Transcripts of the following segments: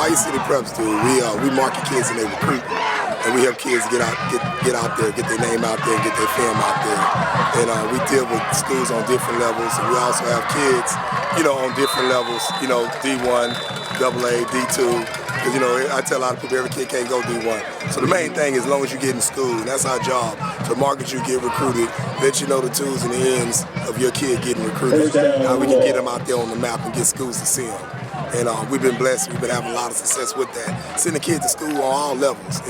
Bayou City Preps do, we market kids and they recruit them. And we help kids get out there, get their name out there, get their film out there. And we deal with schools on different levels. And we also have kids, on different levels, D1, AA, D2. Because, I tell a lot of people every kid can't go D1. So the main thing is as long as you get in school, and that's our job, to market you, get recruited, let you know the tools and the ends of your kid getting recruited, how we can get them out there on the map and get schools to see them. And we've been blessed. We've been having a lot of success with that. Sending kids to school on all levels.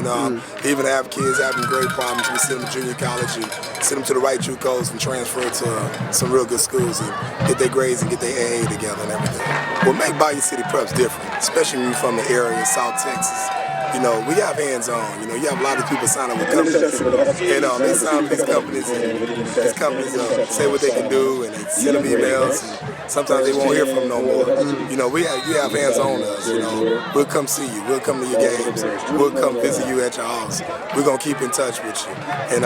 Even have kids having grade problems, we send them to junior college and send them to the right JUCOs and transfer to some real good schools and get their grades and get their AA together and everything. What makes Bayou City Preps different, especially when you're from the area in South Texas, we have hands-on. You have a lot of people sign up with companies, and they sign with these companies, and these companies say what they can do, and they send them emails, and sometimes they won't hear from them no more. You have hands-on us. We'll come see you. We'll come to your games. We'll come visit you at your house. We're gonna keep in touch with you, and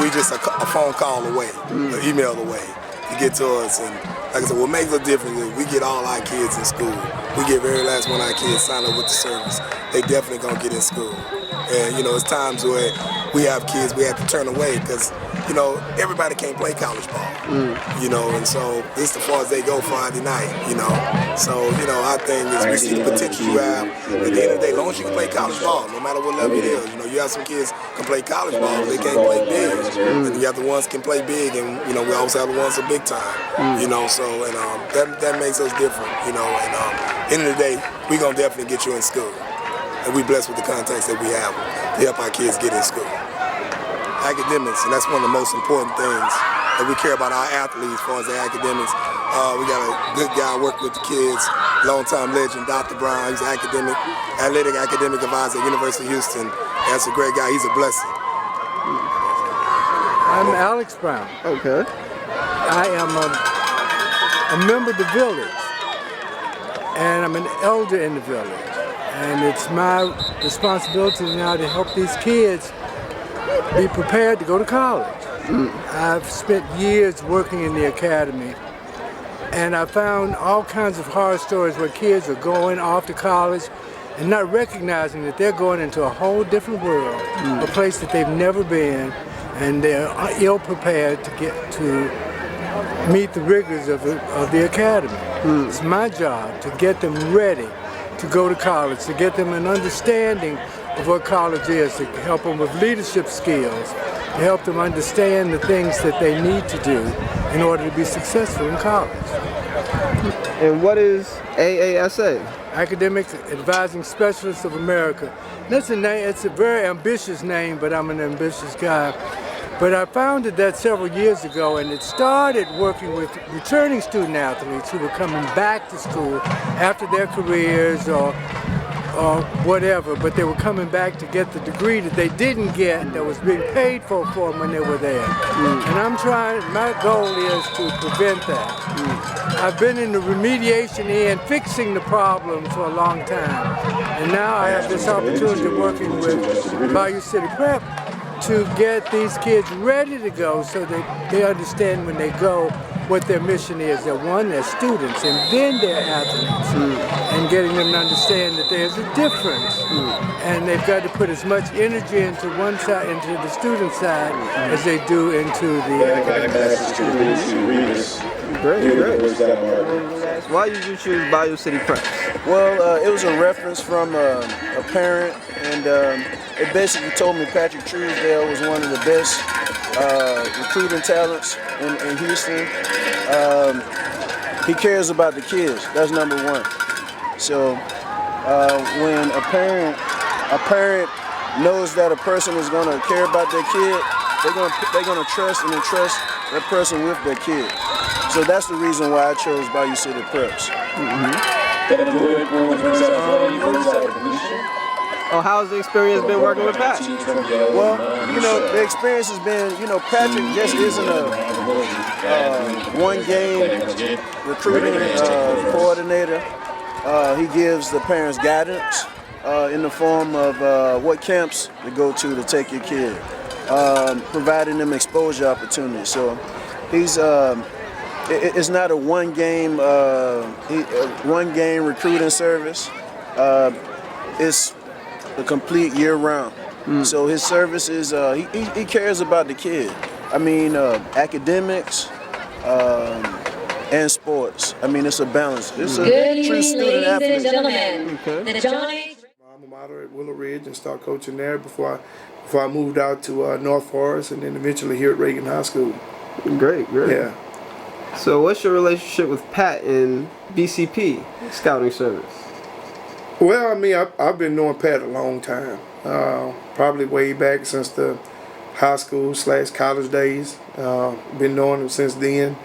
we just a phone call away, an email away to get to us. And like I said, what makes a difference is we get all our kids in school. We get very last one of our kids sign up with the service. They definitely gonna get in school. And it's times where we have kids we have to turn away because everybody can't play college ball. And so this is as far as they go Friday night. So our thing is we see the potential you have. At the end of the day, as long as you can play college ball, no matter what level it is. You have some kids can play college ball, but they can't play big. And you have the ones can play big, and we also have the ones that big time. So that makes us different. And end of the day, we gonna definitely get you in school. And we blessed with the contacts that we have to help our kids get in school. Academics, and that's one of the most important things that we care about our athletes as far as their academics. We got a good guy working with the kids, longtime legend, Dr. Brown. He's an athletic academic advisor at University of Houston. That's a great guy. He's a blessing. I'm Alex Brown. Okay. I am a member of the village, and I'm an elder in the village. And it's my responsibility now to help these kids be prepared to go to college. I've spent years working in the academy, and I found all kinds of horror stories where kids are going off to college and not recognizing that they're going into a whole different world, a place that they've never been, and they're ill prepared to get to meet the rigors of the academy. It's my job to get them ready to go to college, to get them an understanding of what college is, to help them with leadership skills, to help them understand the things that they need to do in order to be successful in college. And what is AASA? Academic Advising Specialists of America. That's a name, it's a very ambitious name, but I'm an ambitious guy. But I founded that several years ago, and it started working with returning student athletes who were coming back to school after their careers or whatever, but they were coming back to get the degree that they didn't get that was being paid for them when they were there. And my goal is to prevent that. I've been in the remediation end, fixing the problem for a long time. And now I have this opportunity of working with Bayou City Prep to get these kids ready to go so that they understand when they go what their mission is. They're students, and then they're athletes. And getting them to understand that there's a difference. And they've got to put as much energy into one side, into the student side, as they do into the academic side. Great. Why did you choose Bayou City Preps? Well, it was a reference from a parent, and it basically told me Patrick Truesdale was one of the best recruiting talents in Houston. He cares about the kids. That's number one. So when a parent knows that a person is going to care about their kid, they're going to trust and entrust that person with their kid. So that's the reason why I chose Bayou City Preps. How's the experience been working with Pat? Well, the experience has been, Patrick just isn't a one-game recruiting coordinator. He gives the parents guidance in the form of what camps to go to take your kid, providing them exposure opportunities. So he's it's not a one-game recruiting service. it's a complete year round. So his service is he cares about the kid. I mean, academics and sports. I mean, it's a balance. It's a true student athlete. The John H. My alma mater at Willow Ridge and started coaching there before I moved out to North Forest and then eventually here at Reagan High School. Great. Yeah. So what's your relationship with Pat in BCP, Scouting Service? Well, I mean, I've been knowing Pat a long time, probably way back since the high school / college days. Been knowing him since then.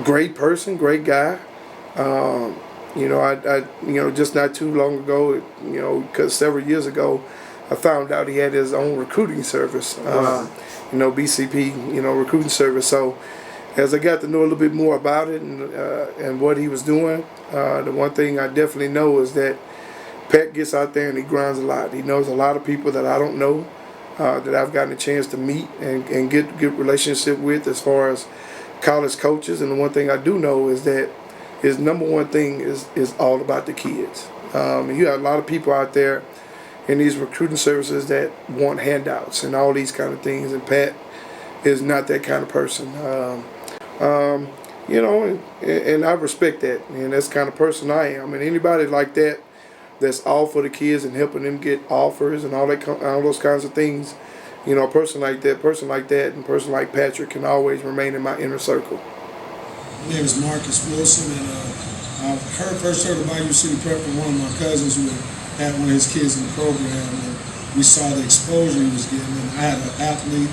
Great person, great guy. Just not too long ago, because several years ago, I found out he had his own recruiting service. Wow. BCP, recruiting service. So as I got to know a little bit more about it and what he was doing, the one thing I definitely know is that Pat gets out there and he grinds a lot. He knows a lot of people that I don't know, that I've gotten a chance to meet and get good relationship with as far as college coaches. And the one thing I do know is that his number one thing is all about the kids. You have a lot of people out there in these recruiting services that want handouts and all these kind of things, and Pat is not that kind of person. And I respect that, and that's the kind of person I am. And anybody like that, that's all for the kids and helping them get offers and all those kinds of things, a person like that, and a person like Patrick can always remain in my inner circle. My name is Marcus Wilson, and I first heard of Bayou City Prep from one of my cousins who had one of his kids in the program, and we saw the exposure he was getting. And I had an athlete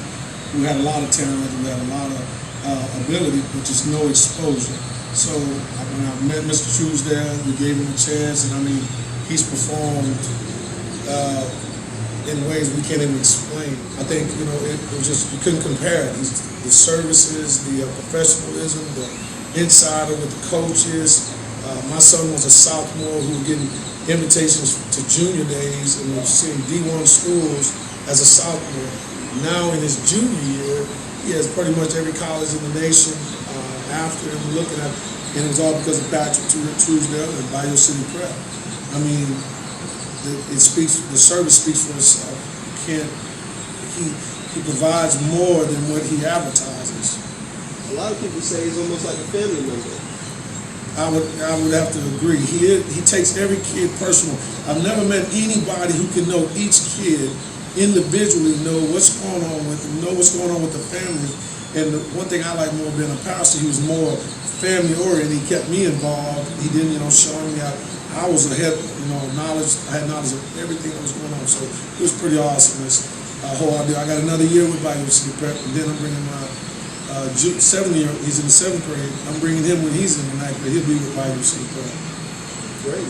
who had a lot of talent, who had a lot of ability, but just no exposure. So when I met Mr. Truesdale, we gave him a chance, and I mean, he's performed in ways we can't even explain. I think it was just, you couldn't compare it. The services, the professionalism, the insider with the coaches. My son was a sophomore who was getting invitations to junior days and was seeing D1 schools as a sophomore. Now in his junior year, he has pretty much every college in the nation after him looking at, and it was all because of Patrick Truesdale and Bayou City Prep. I mean, the service speaks for itself. He provides more than what he advertises. A lot of people say he's almost like a family member. I would have to agree. He takes every kid personal. I've never met anybody who can know each kid individually, know what's going on with them, know what's going on with the family. And the one thing I like more being a pastor, he was more family oriented. He kept me involved. He didn't, show me I was ahead, knowledge. I had knowledge of everything that was going on. So it was pretty awesome. This whole idea. I got another year with Bayou City Prep, and then I'm bringing my 7-year. He's in the 7th grade. I'm bringing him when he's in the 9th grade. He'll be with Bayou City Prep. Great.